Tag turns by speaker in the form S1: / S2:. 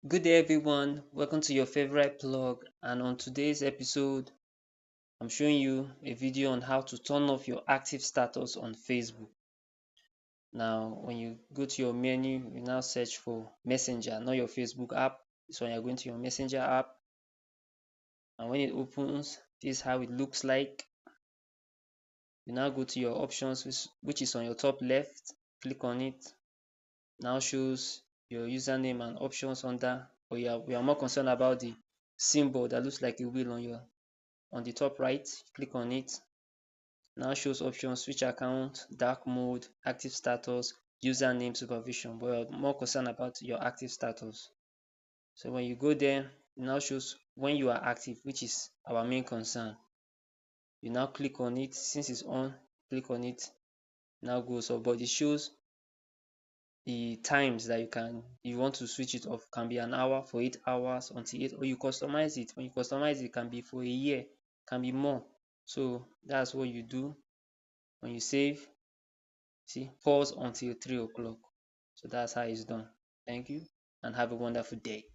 S1: Good day, everyone. Welcome to your favorite blog. And on today's episode, I'm showing you a video on how to turn off your active status on Facebook. Now, when you go to your menu, you now search for Messenger, not your Facebook app. So you're going to your Messenger app, and when it opens, this is how it looks like. You now go to your options, which is on your top left. Click on it. Now shows your username and options under. But we are more concerned about the symbol that looks like a wheel on the top right. Click on it. Now shows options: switch account, dark mode, active status, username, supervision. But we're more concerned about your active status. So when you go there, it now shows when you are active, which is our main concern. You now click on it. Since it's on, click on it. Now goes up, but it shows the times that you want to switch it off. Can be an hour, for 8 hours, until 8, or you customize it. When you customize it, can be for a year, can be more. So that's what you do. When you save, see, pause until 3 o'clock. So that's how it's done. Thank you and have a wonderful day.